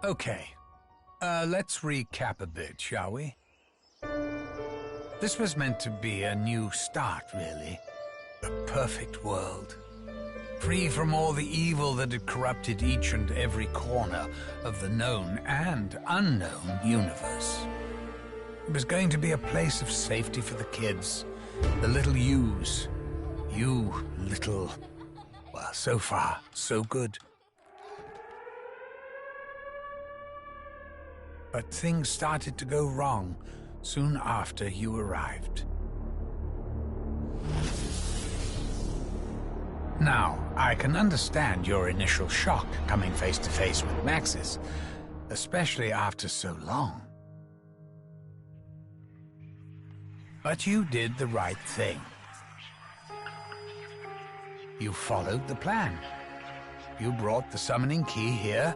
Okay. Let's recap a bit, shall we? This was meant to be a new start, really. A perfect world. Free from all the evil that had corrupted each and every corner of the known and unknown universe. It was going to be a place of safety for the kids, the little yous. You little... Well, so far, so good. But things started to go wrong soon after you arrived. Now, I can understand your initial shock coming face to face with Maxis, especially after so long. But you did the right thing. You followed the plan. You brought the summoning key here,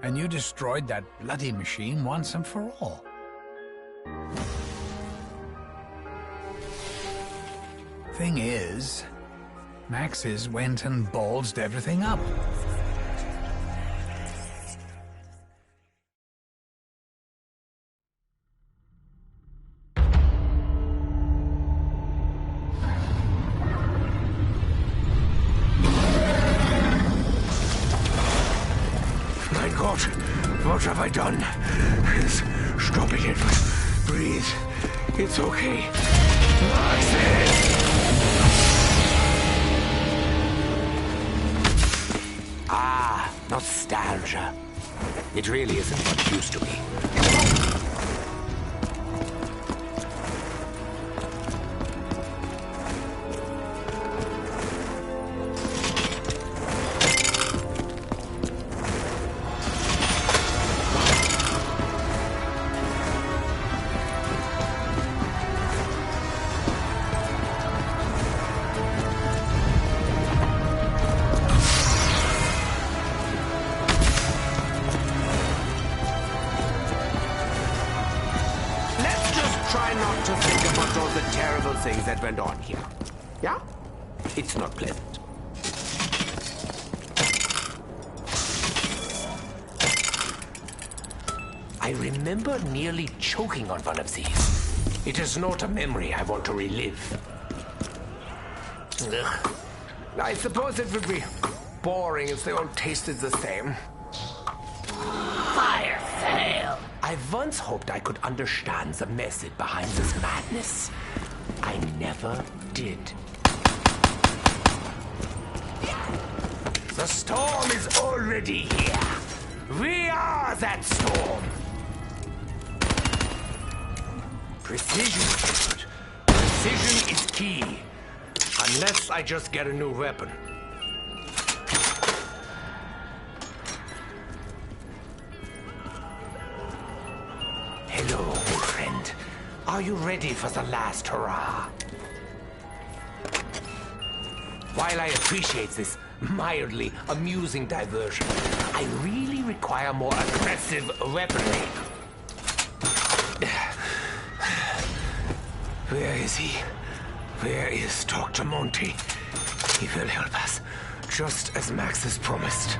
and you destroyed that bloody machine once and for all. Thing is, Maxis went and ballsed everything up. My God, what have I done? Stop it, Edward. Breathe. It's okay. Maxis! Ah, nostalgia. It really isn't what it used to be. Try not to think about all the terrible things that went on here. Yeah? It's not pleasant. I remember nearly choking on one of these. It is not a memory I want to relive. Ugh. I suppose it would be boring if they all tasted the same. Fire sale! I once hoped I could understand the method behind this madness. I never did. The storm is already here. We are that storm. Precision. Precision is key. Unless I just get a new weapon. Hello, old friend. Are you ready for the last hurrah? While I appreciate this mildly amusing diversion, I really require more aggressive weaponry. Where is he? Where is Dr. Monty? He will help us, just as Max has promised.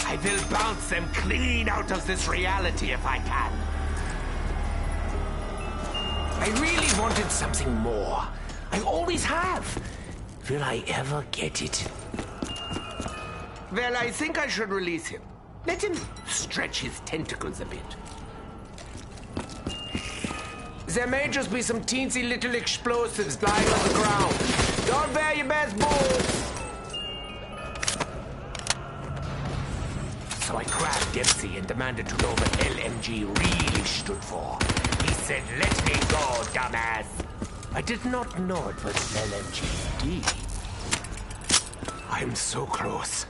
I will bounce them clean out of this reality if I can. I really wanted something more. I always have. Will I ever get it? Well, I think I should release him. Let him stretch his tentacles a bit. There may just be some teensy little explosives lying on the ground. Don't wear your best boots. So I grabbed Dempsey and demanded to know what LMG really stood for. He said, "Let me go, dumbass." I did not know it was LMGD. I'm so close.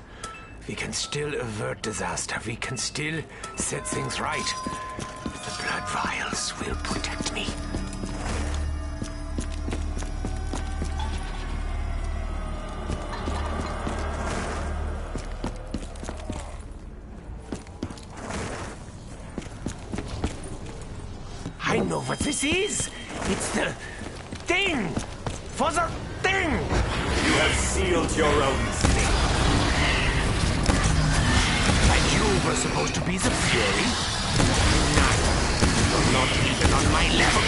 We can still avert disaster. We can still set things right. The blood vials will protect me. I know what this is. It's the thing. For the thing. You have sealed your own fate. Rubies of Fury? None. Not even on my level.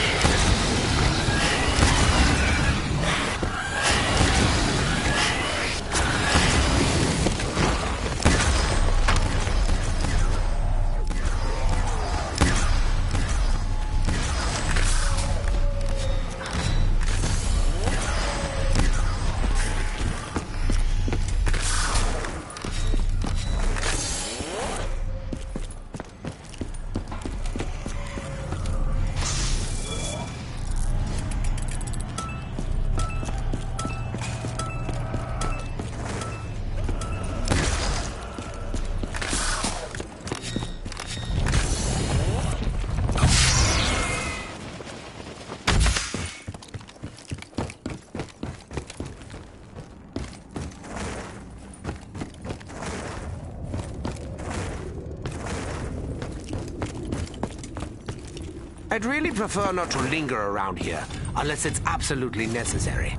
I'd really prefer not to linger around here, unless it's absolutely necessary.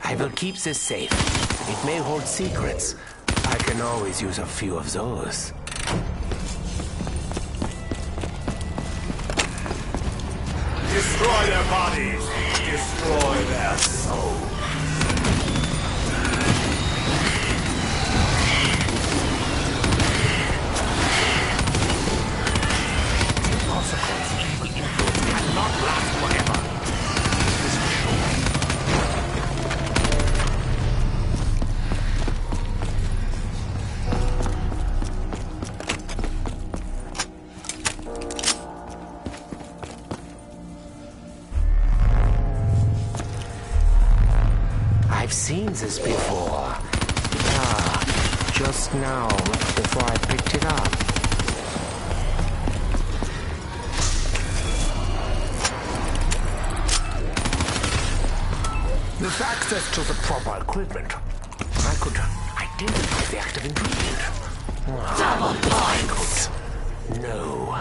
I will keep this safe. It may hold secrets. I can always use a few of those. Destroy their bodies, destroy their souls. Consequence, evil influence cannot last forever. This is sure. I've seen this before. Ah, just now, before I picked it up. With access to the proper equipment, I could identify the active ingredient. Double points! No.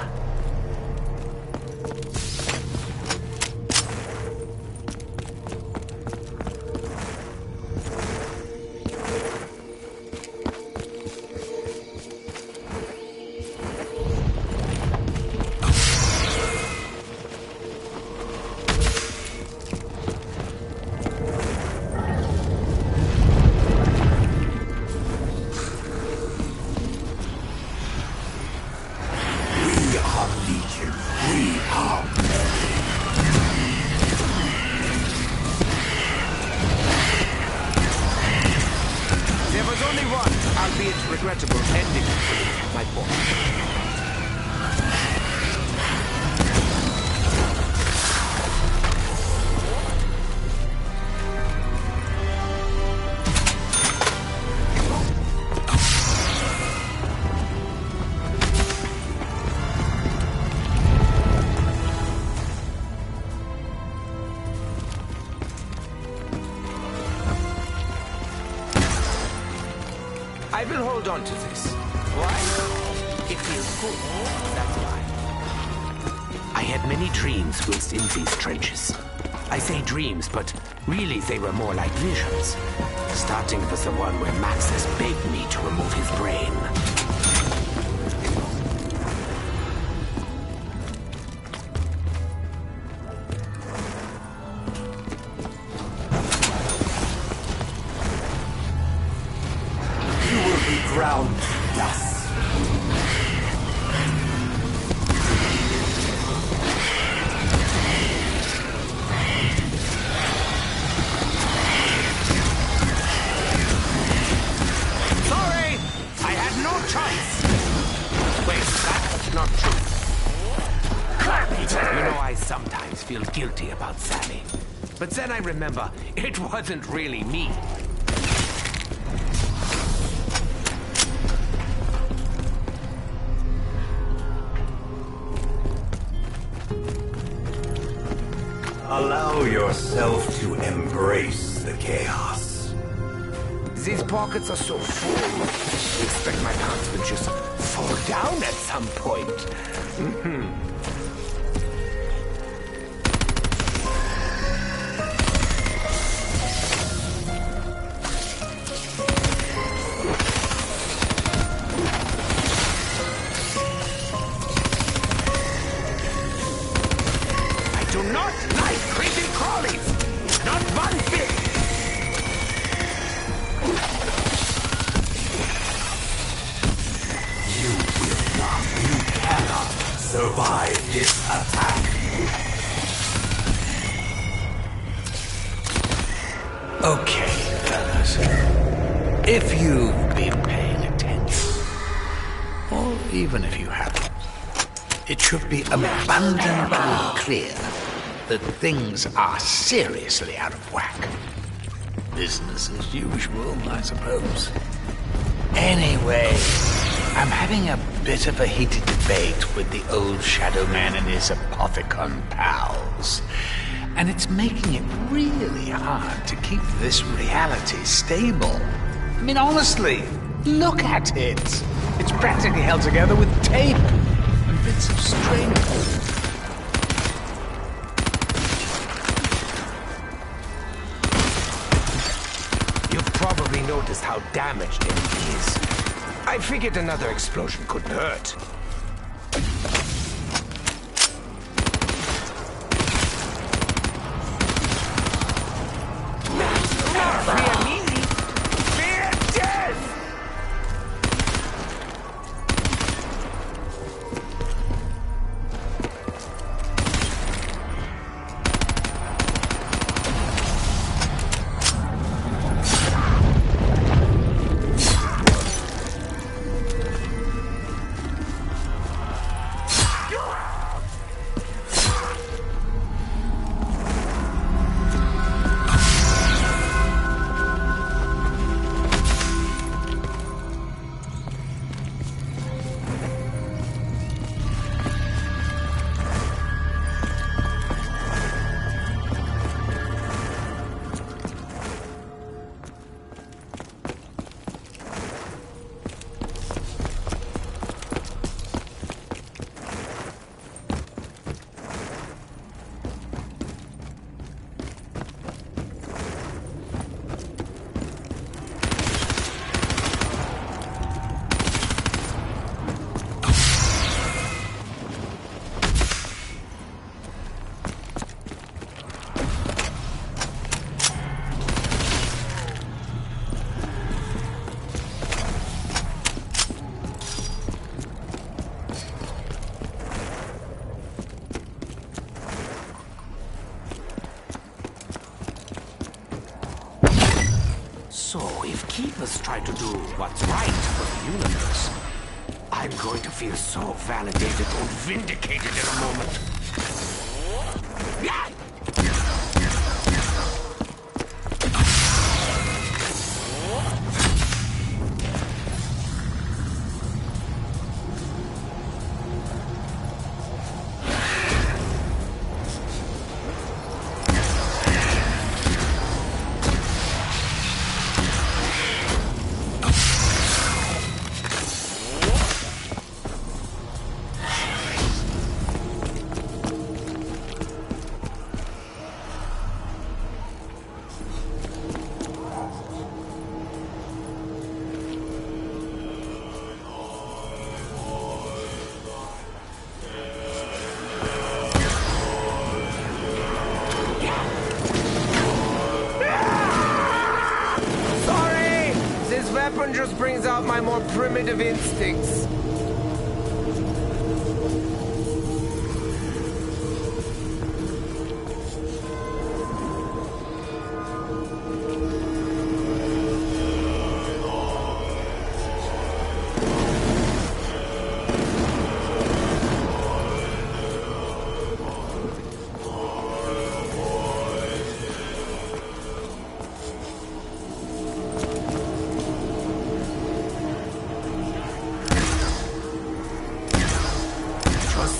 Albeit regrettable ending to my book. I will hold on to this. Why? It feels good. That's why. I had many dreams whilst in these trenches. I say dreams, but really they were more like visions. Starting with the one where Maxis begged me to remove his brain. Ground dust. Sorry! I had no choice! Wait, that's not true. You know, I sometimes feel guilty about Sally. But then I remember, it wasn't really me. Allow yourself to embrace the chaos. These pockets are so full. I expect my pants will just fall down at some point. I do not like creepy crawlies. Not one bit. Survive this attack. Okay, fellas. If you've been paying attention, or even if you haven't, it should be abundantly clear that things are seriously out of whack. Business as usual, I suppose. Anyway, I'm having a bit of a heated debate with the old Shadow Man and his Apothicon pals. And it's making it really hard to keep this reality stable. I mean, honestly, look at it. It's practically held together with tape and bits of string. You've probably noticed how damaged it is. I figured another explosion couldn't hurt. Fear me. Fear death! So, if Keepers try to do what's right for the universe, I'm going to feel so validated and vindicated in a moment. Yeah! Weapon just brings out my more primitive instincts.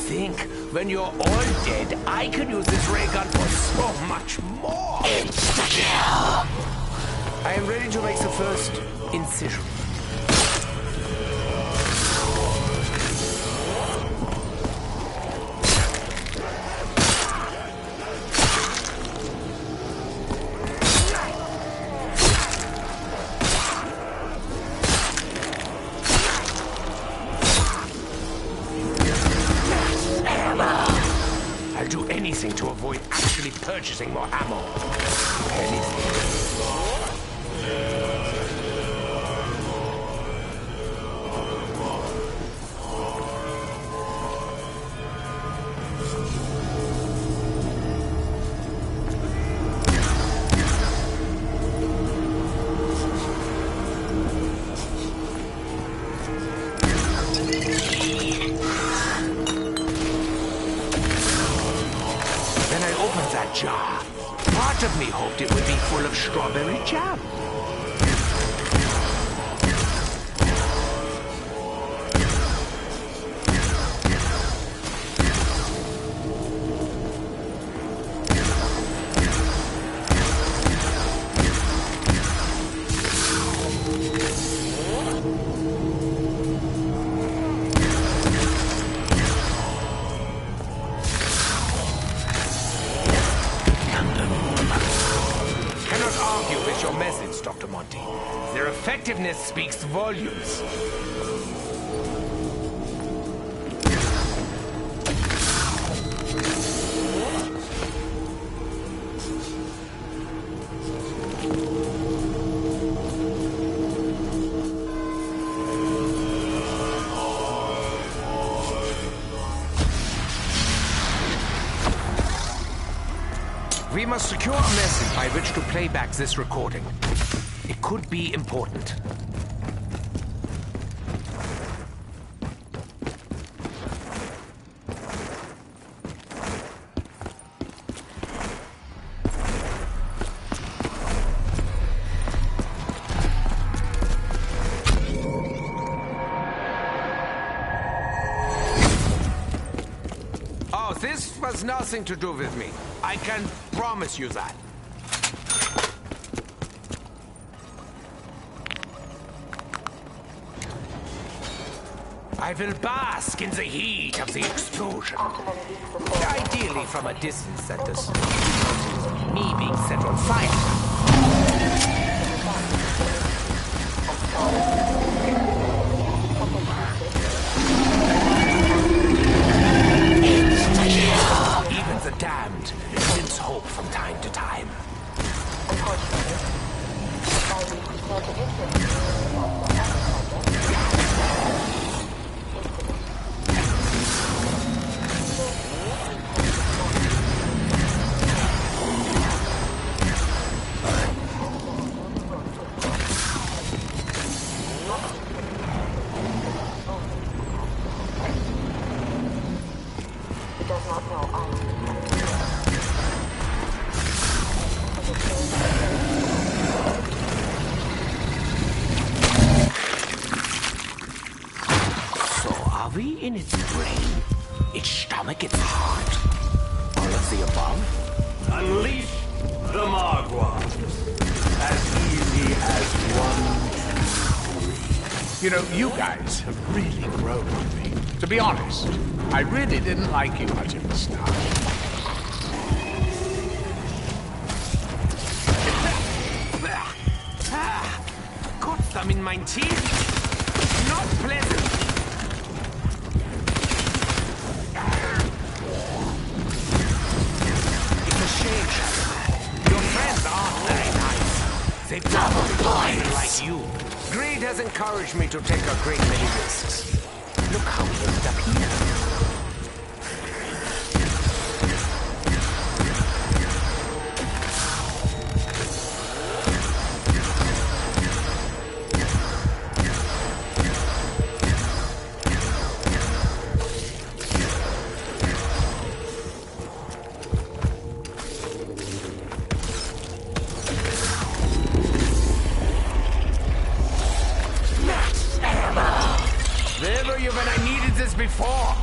Think, when you're all dead, I can use this ray gun for so much more. Insta-kill. I am ready to make the first incision. avoid actually purchasing more ammo. Anything. Jar. Part of me hoped it would be full of strawberry jam. Dr. Monty. Their effectiveness speaks volumes. We must secure a method by which to play back this recording. It could be important. Oh, this was nothing to do with me. I can promise you that. I will bask in the heat of the explosion. Ideally from a distance that does not me being set on fire. Even the damned glimpse hope from time to time. In its brain, its stomach, its heart. All of the above. Unleash the Margwans. As easy as 1, 2, 3. You know, you guys have really grown on me. To be honest, I really didn't like you much at the start. Got some in my teeth. Not pleasant. Your friends aren't very nice. They probably blind like you. Greed has encouraged me to take a great many risks. Look how we ended up here. Where were you when I needed this before?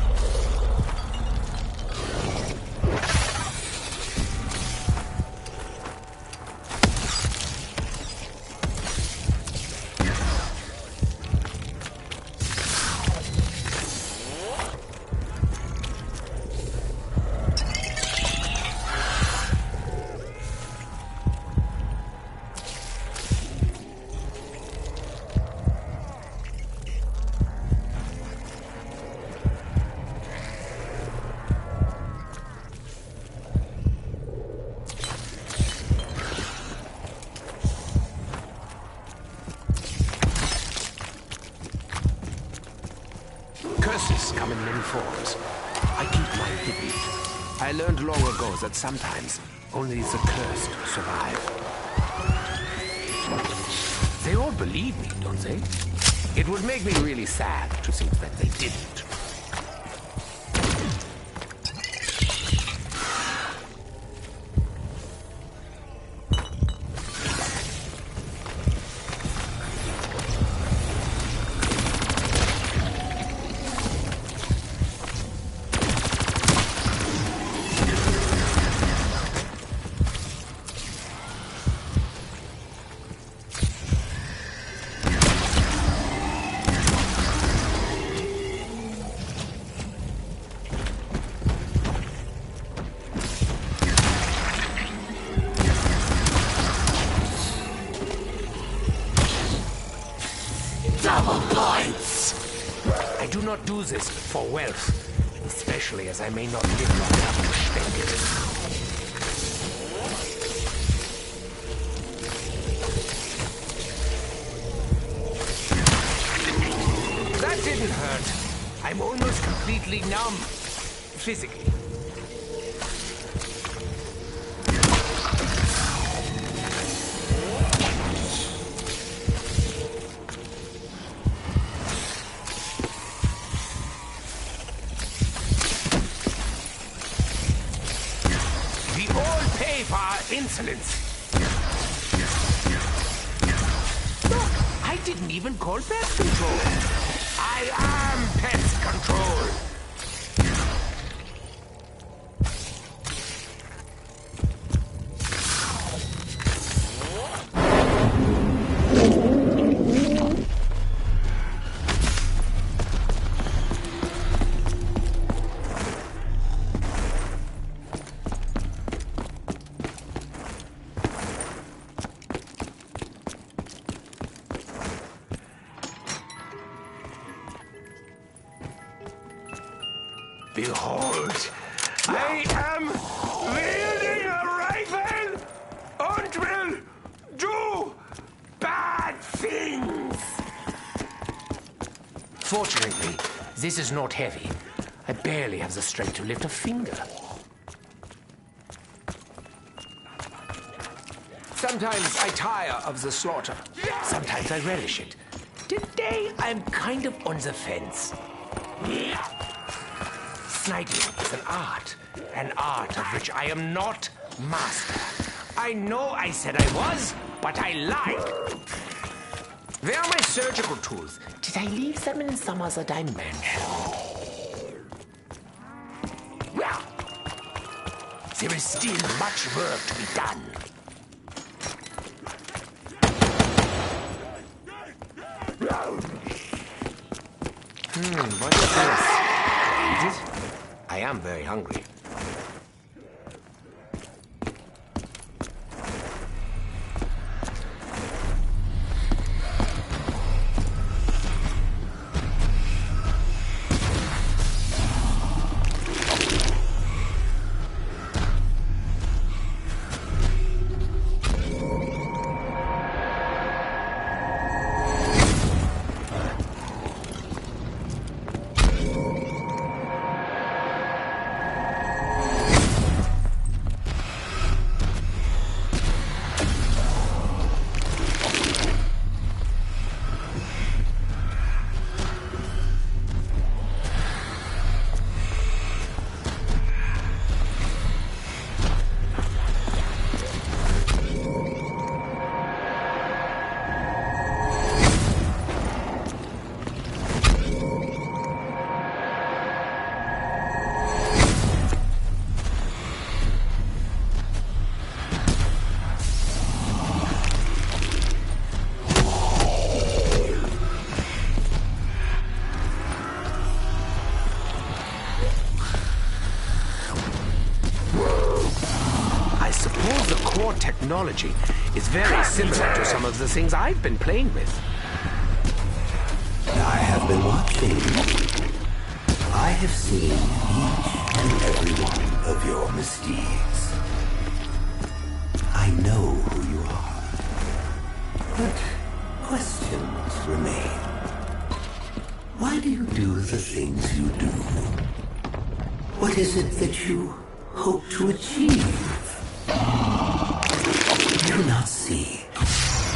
Curses come in many forms. I keep mine hidden. I learned long ago that sometimes only the cursed survive. They all believe me, don't they? It would make me really sad to think that they didn't. I do not do this for wealth, especially as I may not live long enough to spend it. That didn't hurt. I'm almost completely numb, physically. Insolence. Look, I didn't even call pest control. I am pest control. Behold, I am wielding a rifle and will do bad things. Fortunately, this is not heavy. I barely have the strength to lift a finger. Sometimes I tire of the slaughter. Sometimes I relish it. Today, I'm kind of on the fence. Sniping is an art of which I am not master. I know I said I was, but I lied. Where are my surgical tools? Did I leave them in some other dimension? Well, there is still much work to be done. What is this? Eat it? I am very hungry. Technology is very similar to some of the things I've been playing with. I have been watching. I have seen each and every one of your misdeeds. I know who you are. But questions remain. Why do you do the things you do? What is it that you hope to achieve? Do you not see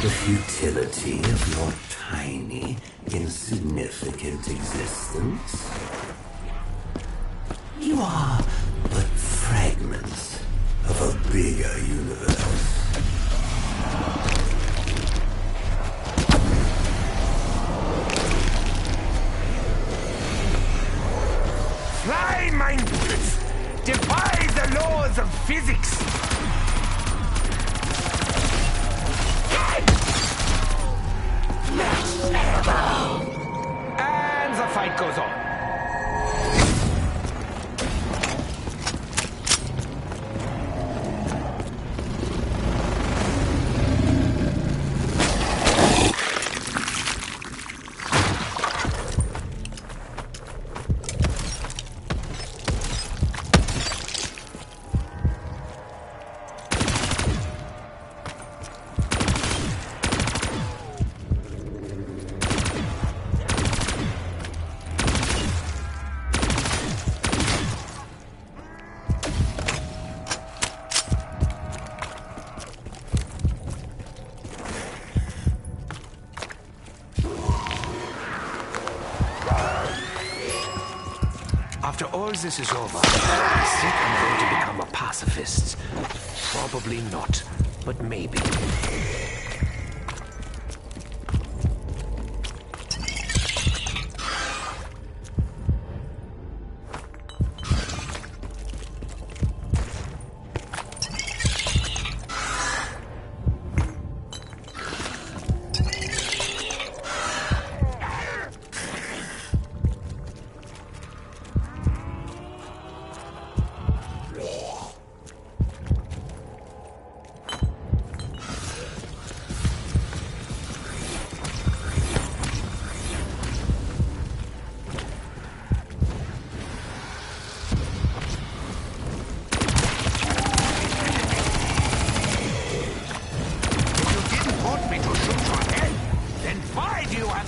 the futility of your tiny, insignificant existence? You are but fragments of a bigger universe. Fly, mein Bullets! Defy the laws of physics! And the fight goes on. After all this is over, I think I'm going to become a pacifist. Probably not, but maybe.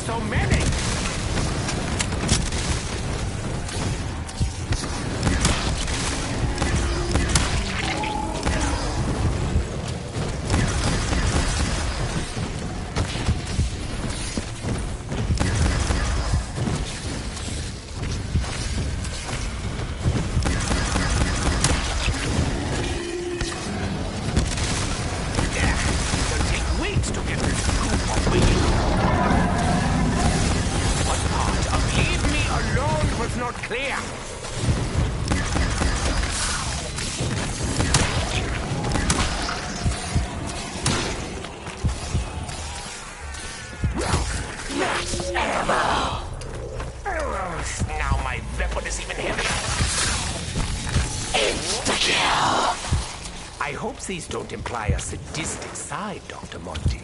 So many! It'll take weeks to get this group of was not clear. Now my weapon is even heavier. Insta-kill. I hope these don't imply a sadistic side, Dr. Monty.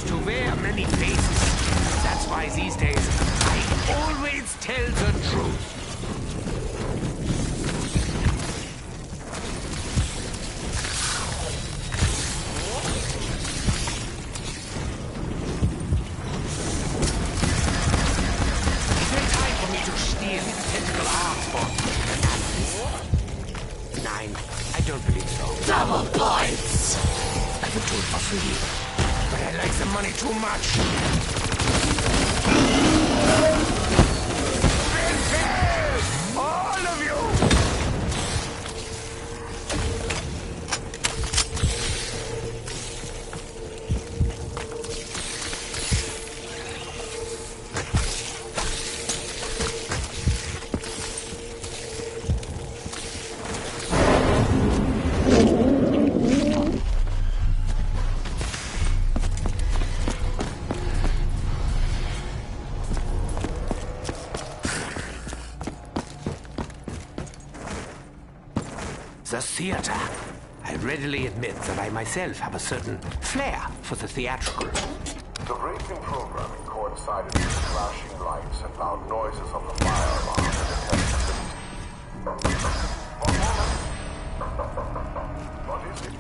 To wear many faces. That's why these days I always tell the truth. It's time for me to steal his tentacle arms for Nine. I don't believe so. Double points! I would do it for free. But I like the money too much. All The theater. I readily admit that I myself have a certain flair for the theatrical. The racing programming coincided with the flashing lights and loud noises of the fire alarm in the test facility. What is it?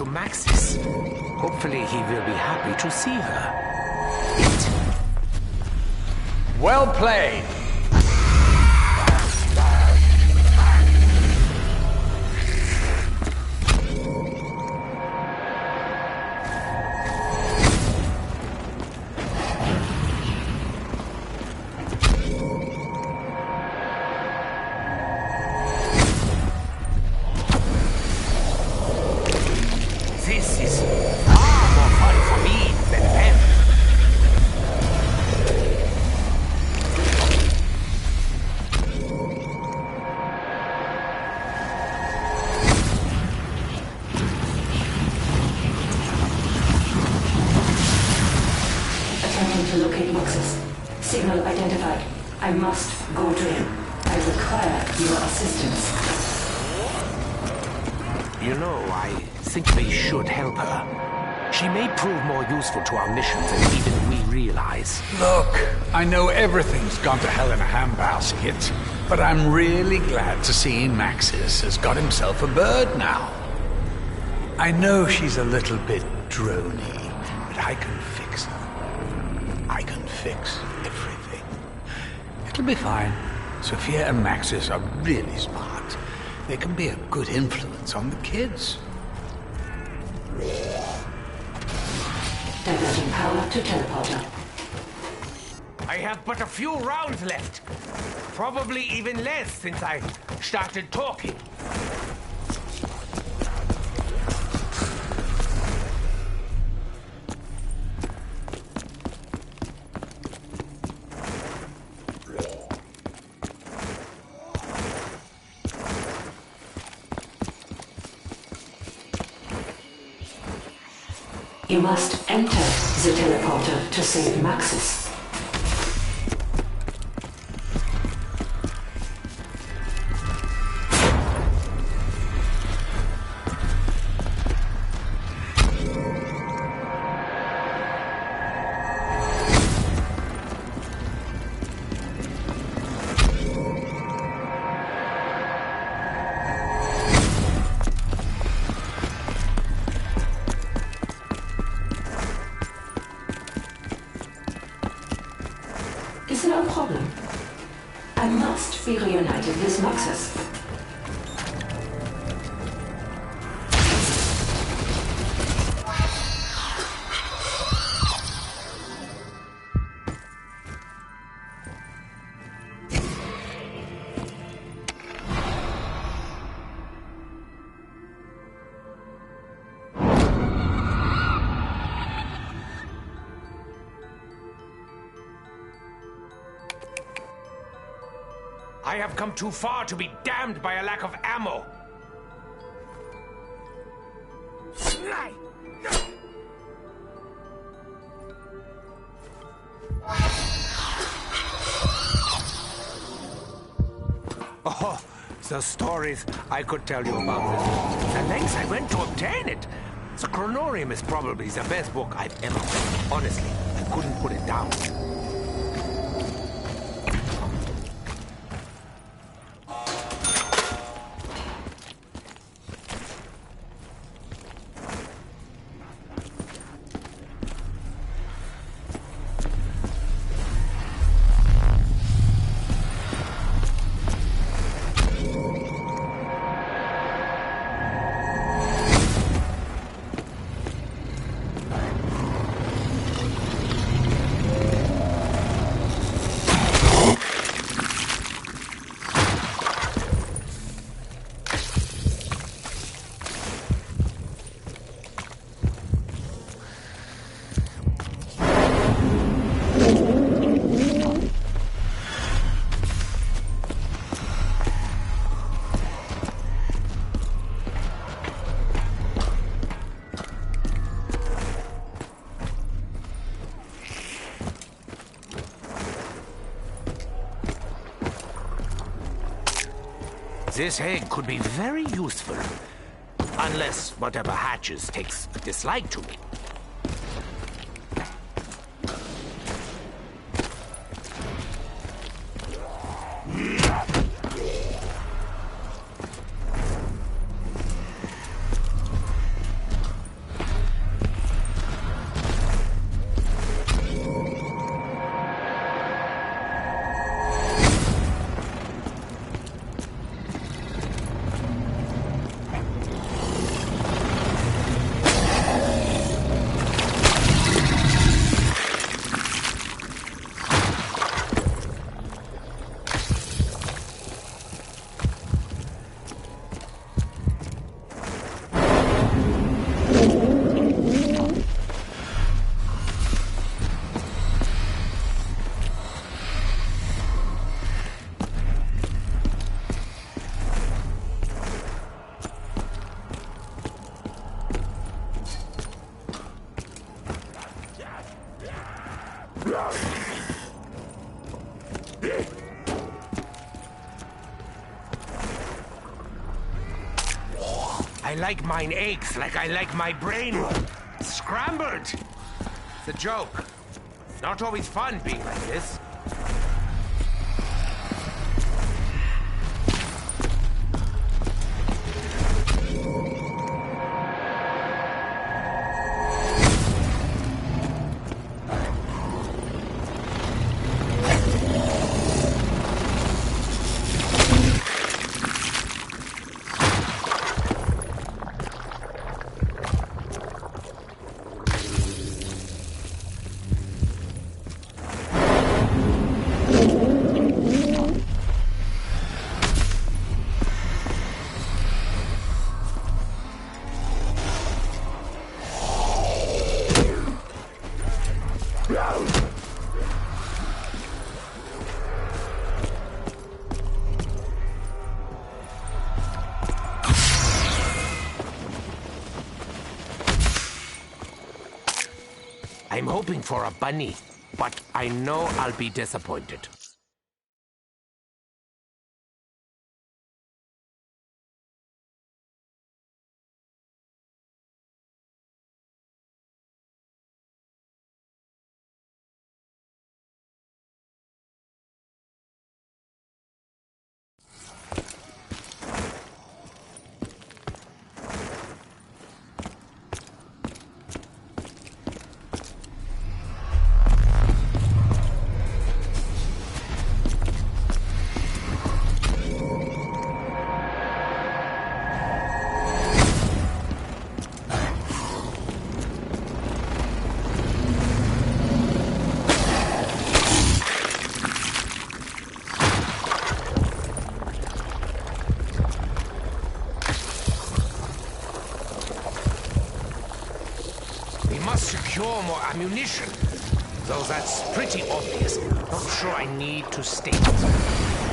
to Maxis. Hopefully he will be happy to see her. It. Well played. This is far more fun for me than them. Attempting to locate Moxus. Signal identified. I must go to him. I require your assistance. You know, I think we should help her. She may prove more useful to our missions than even we realize. Look, I know everything's gone to hell in a handbasket, but I'm really glad to see Maxis has got himself a bird now. I know she's a little bit drony, but I can fix her. I can fix everything. It'll be fine. Sophia and Maxis are really smart. They can be a good influence on the kids. Diverting power to teleporter. I have but a few rounds left. Probably even less since I started talking. You must enter the teleporter to save Maxis. Is there a problem? I must be reunited with Maxis. I have come too far to be damned by a lack of ammo. Oh, the stories I could tell you about this. The lengths I went to obtain it. The Chronorium is probably the best book I've ever read. Honestly, I couldn't put it down. This egg could be very useful. Unless whatever hatches takes a dislike to me. I like mine eggs like I like my brain. Scrambled! It's a joke. Not always fun being like this. I'm hoping for a bunny, but I know I'll be disappointed. Secure more ammunition. Though that's pretty obvious. Not sure I need to state it.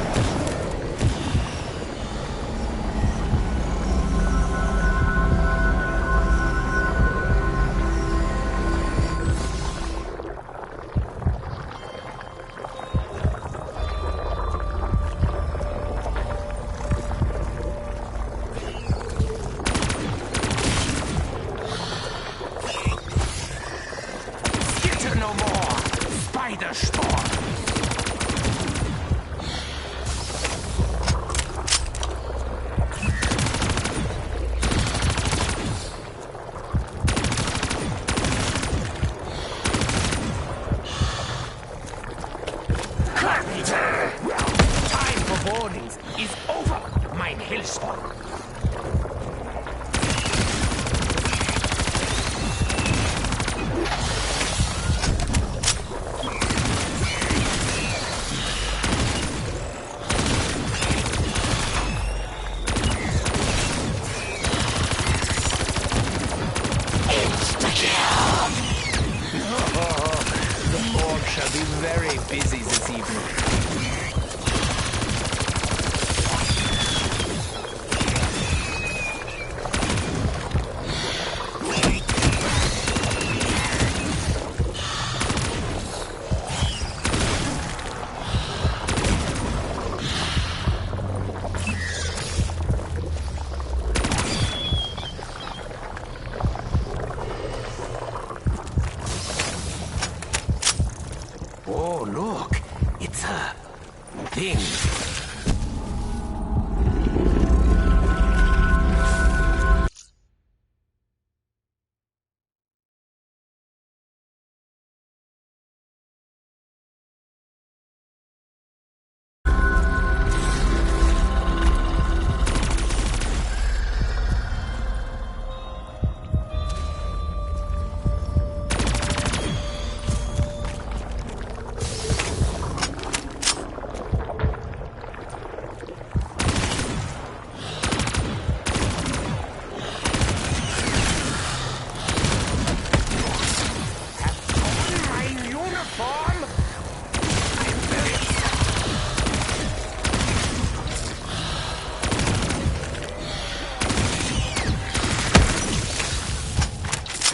Oh, look! It's a thing.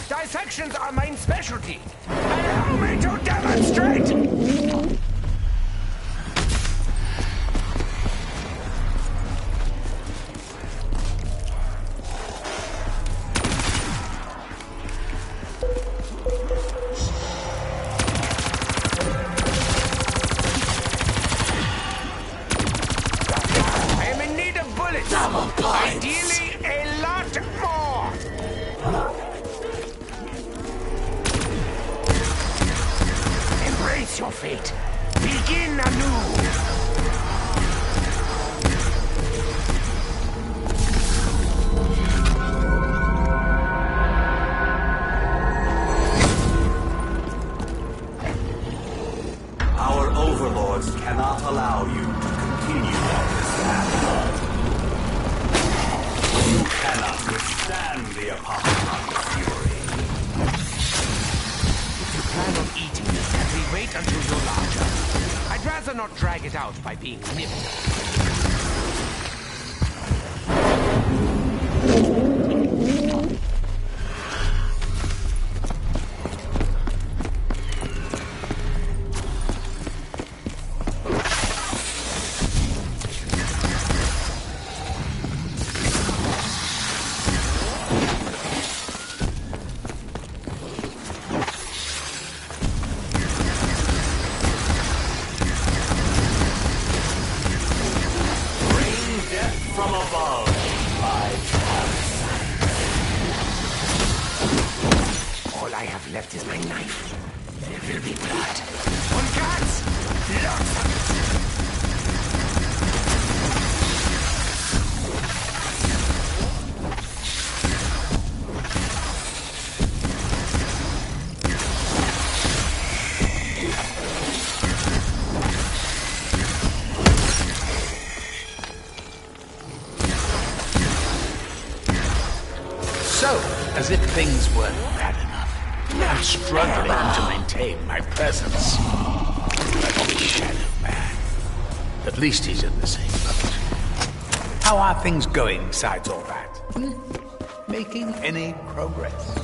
Dissections are my specialty. Allow me to demonstrate! fate. Begin anew. Our overlords cannot allow you to continue on this path. You cannot withstand the Apocalyptic fury. If you plan on eating me, can we wait until you're larger? I'd rather not drag it out by being nibbled. From above, All I have left is my knife. There will be blood. On guards! Lots of it! So, as if things weren't bad enough, I'm struggling to maintain my presence. Like the Shadow Man. At least he's in the same boat. How are things going besides all that? Making any progress?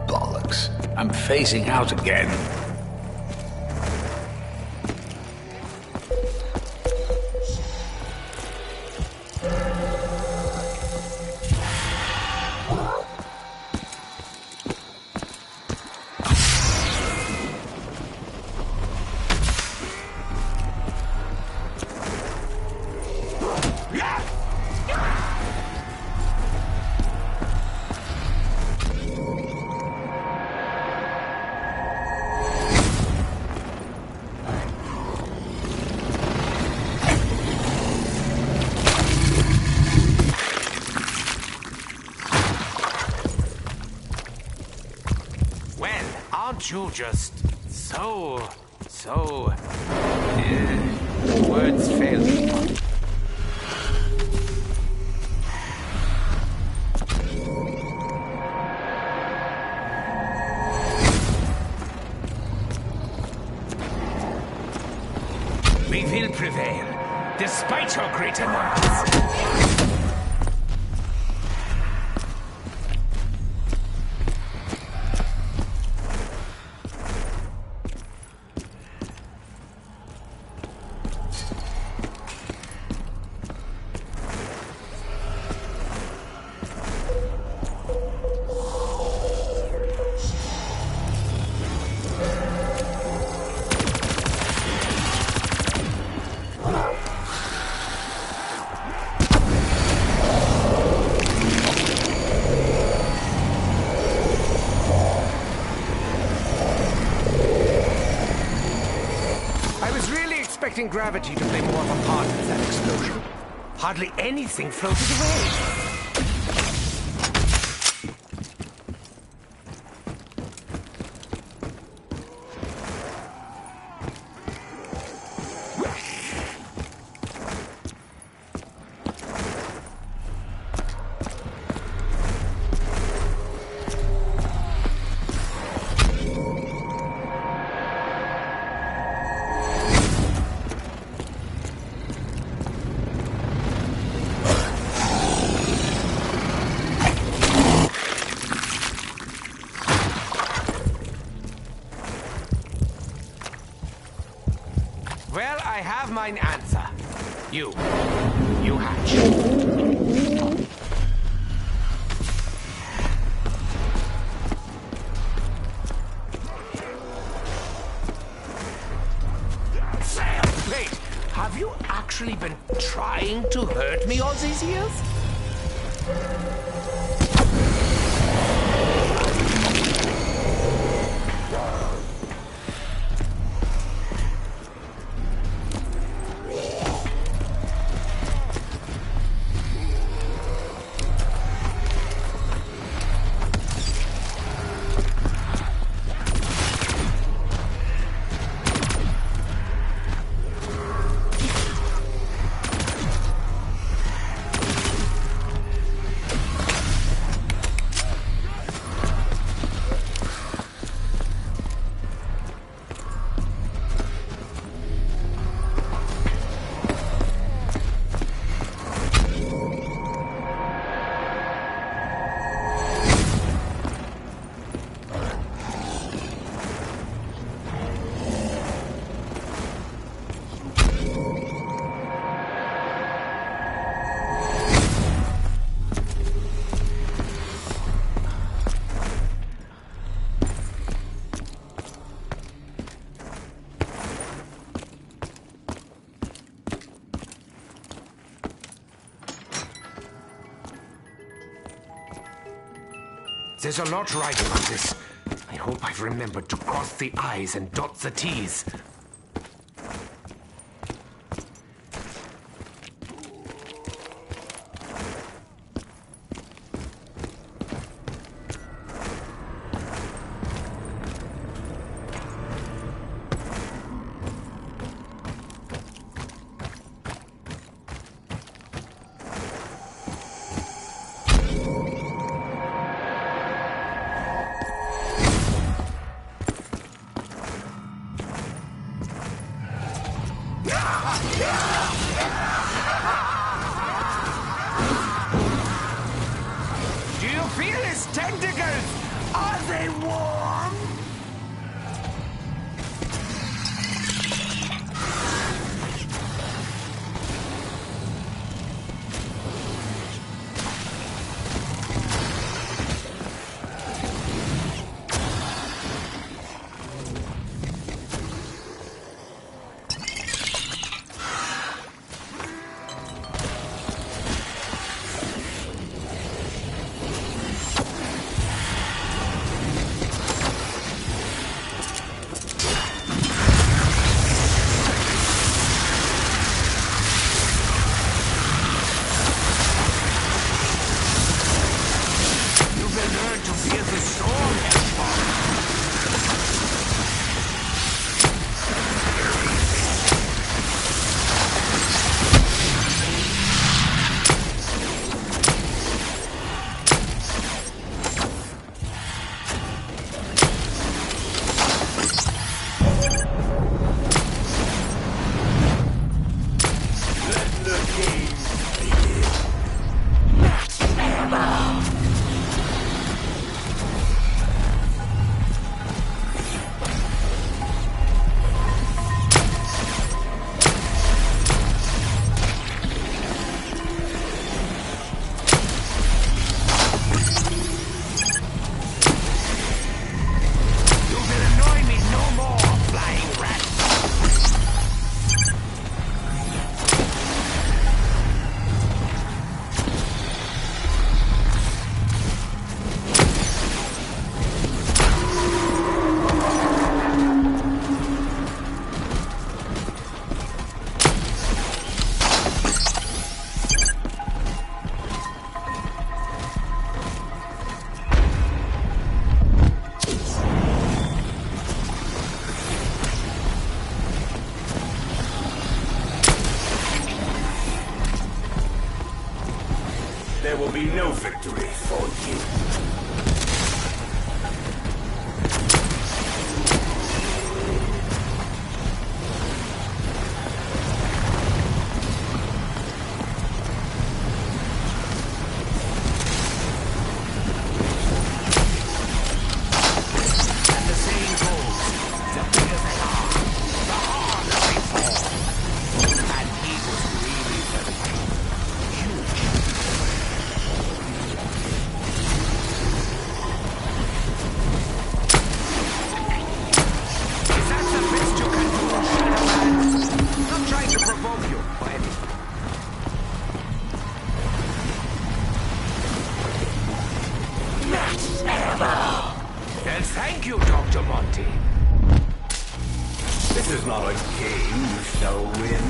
Bollocks. I'm phasing out again. Aren't you just so... words fail me. We will prevail, despite your greater numbers. Expecting gravity to play more of a part in that explosion. Hardly anything floated away. Well, I have mine answer. You hatch. Wait, have you actually been trying to hurt me all these years? There's a lot riding on this. I hope I've remembered to cross the I's and dot the T's. Do you feel his tentacles? Are they warm? There will be no victory for you. And the saying goes, the bigger they are, the harder they fall. And he was really very huge. Is that the best you can do, Shadowman? Not trying to provoke you, by any means. Then thank you, Dr. Monty. This is not a game you shall win.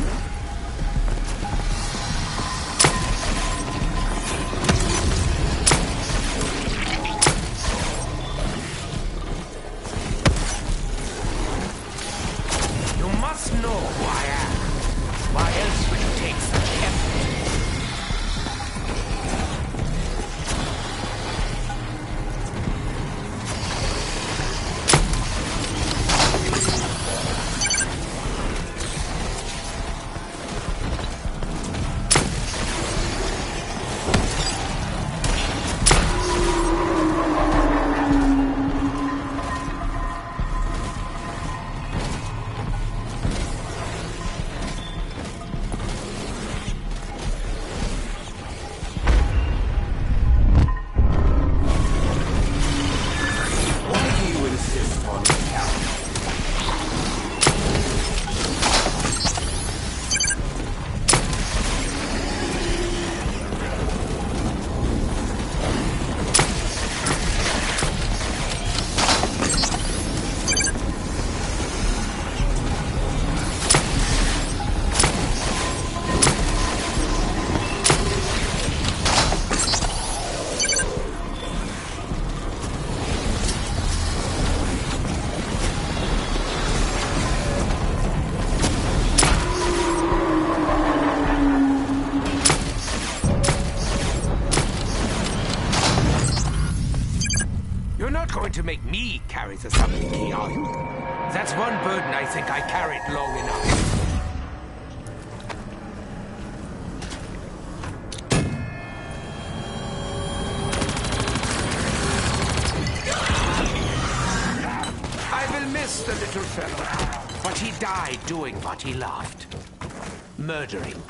You must know who I am. Why else would you take such effort? make me carry the something key, are you? That's one burden I think I carried long enough. I will miss the little fellow, but he died doing what he loved. Murdering.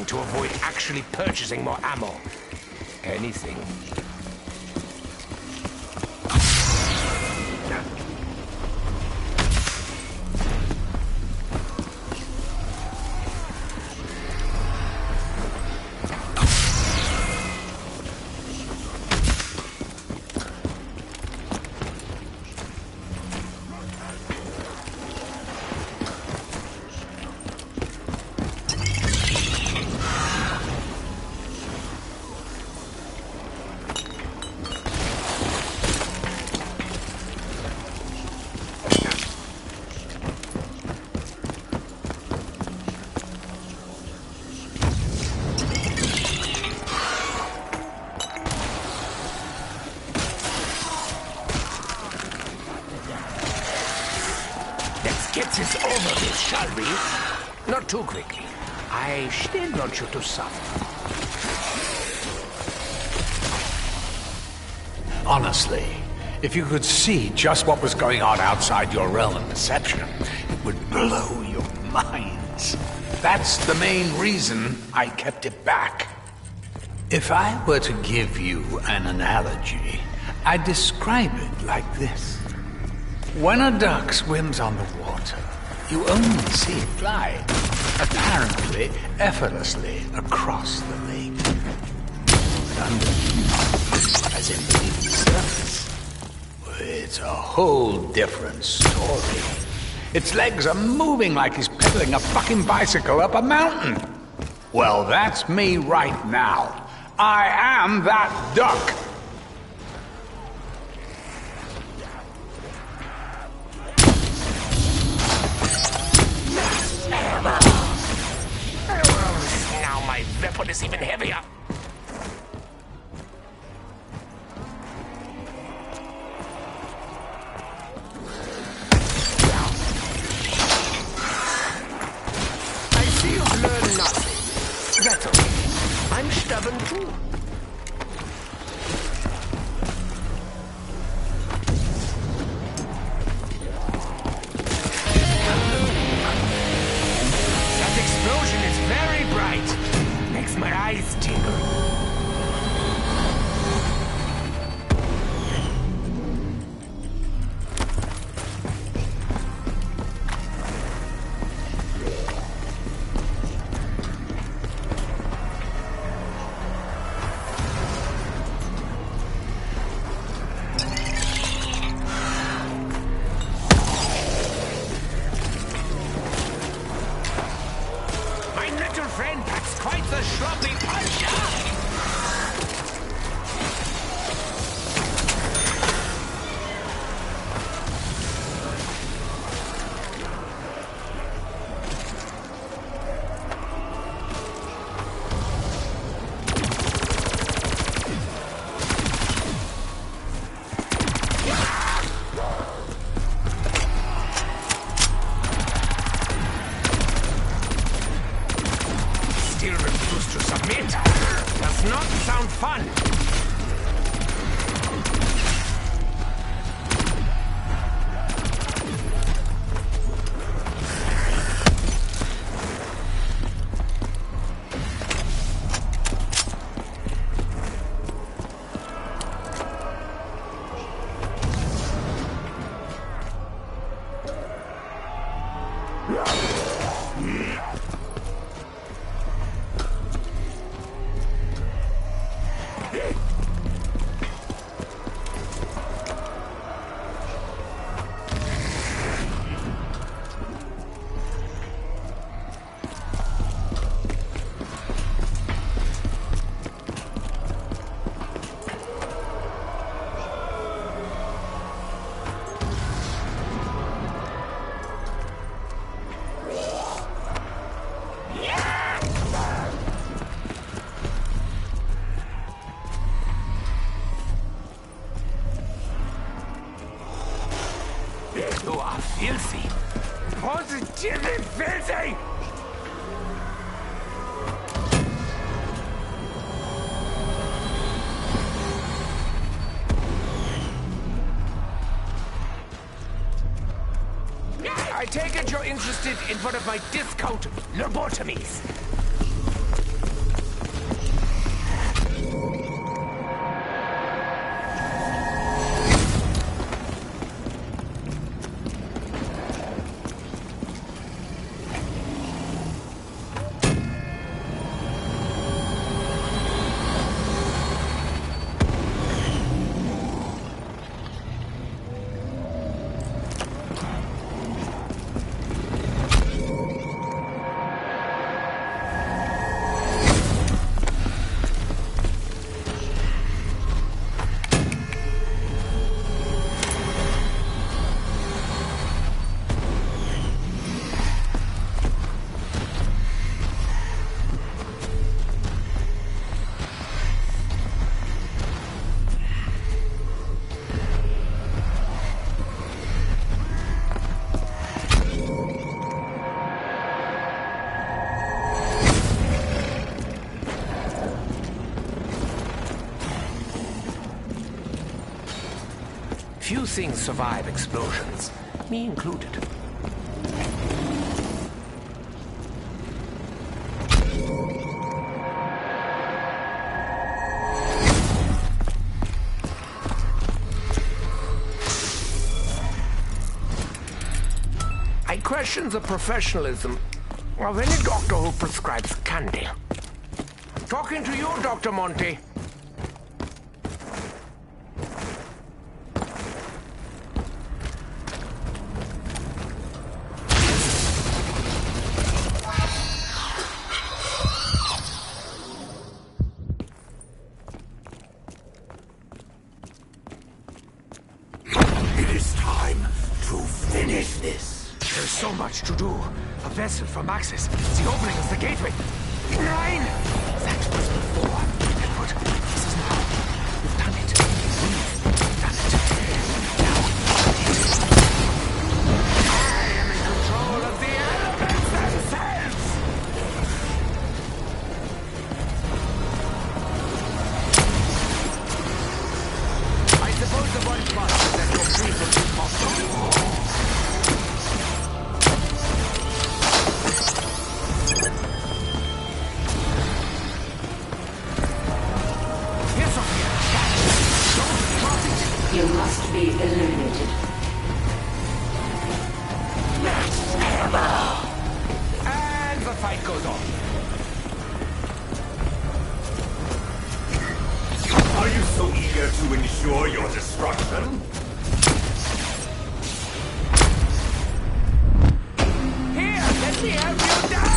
To avoid actually purchasing more ammo. Anything. Get this over with, shall we? Not too quickly. I still want you to suffer. Honestly, if you could see just what was going on outside your realm of perception, it would blow your minds. That's the main reason I kept it back. If I were to give you an analogy, I'd describe it like this. When a duck swims on the water, you only see it glide, apparently effortlessly across the lake. But underneath, as in beneath the surface, it's a whole different story. Its legs are moving like he's pedaling a fucking bicycle up a mountain. Well, that's me right now. I am that duck. Now my weapon is even heavier. I see you've learned nothing. That's okay. I'm stubborn too. My eyes tingle. My little friend packs quite the sloppy punch. Still refuse to submit. Does not sound fun. filthy. Positively filthy! I take it you're interested in one of my discount lobotomies. Few things survive explosions, me included. I question the professionalism of any doctor who prescribes candy. Talking to you, Dr. Monty. There's so much to do. A vessel from Axis. The opening is the gateway. 9! That was before. Edward, this is now. You've done it. We've done it. Now, I am in control of the elements themselves! I suppose the one part is that your brief will be possible. You must be eliminated. And the fight goes on. Are you so eager to ensure your destruction? Here, let me help you die!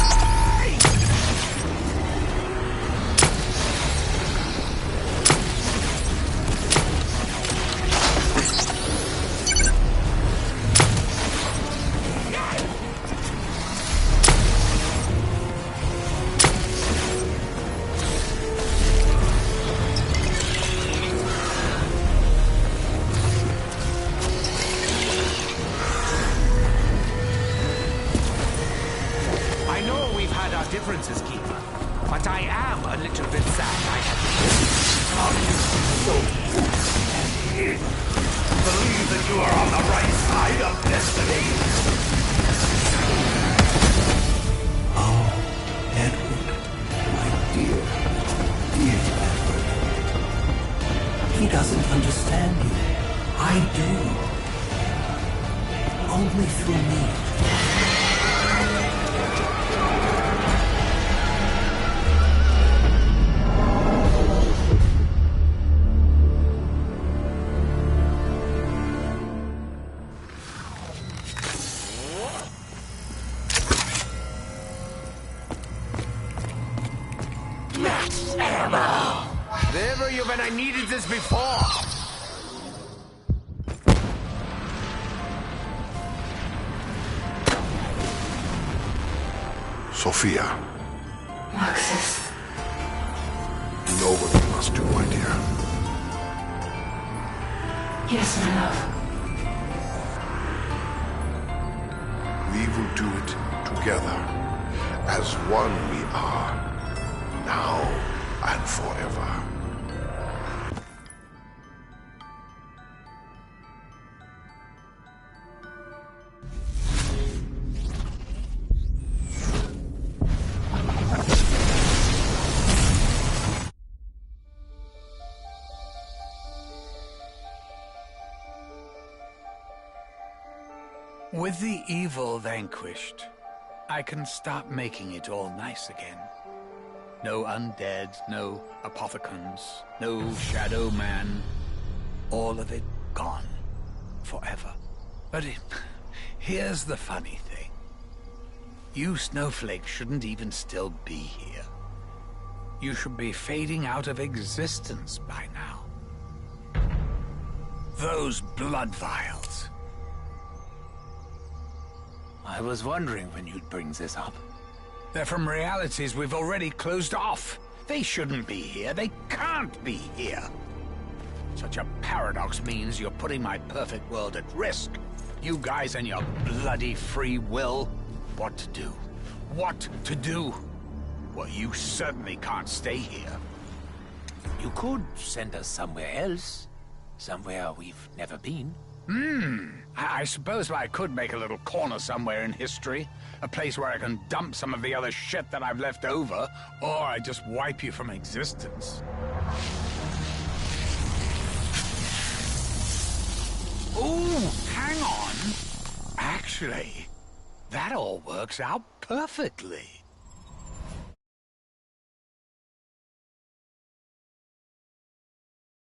Differences, Keeper. But I am a little bit sad I have So believe that you are on the right side of destiny. Oh, Edward, my dear Edward. He doesn't understand you. I do. Only through me. Where were you when I needed this before? Sophia. Maxis. You know what we must do, my dear. Yes, my love. together. As one we are, now and forever. With the evil vanquished, I can start making it all nice again. No undead, no apothecons, no shadow man. All of it gone. Forever. But here's the funny thing. You snowflakes shouldn't even still be here. You should be fading out of existence by now. Those blood vials. I was wondering when you'd bring this up. They're from realities we've already closed off. They shouldn't be here. They can't be here. Such a paradox means you're putting my perfect world at risk. You guys and your bloody free will. What to do? What to do? Well, you certainly can't stay here. You could send us somewhere else. Somewhere we've never been. I suppose I could make a little corner somewhere in history. A place where I can dump some of the other shit that I've left over. Or I just wipe you from existence. Ooh, hang on. Actually, that all works out perfectly.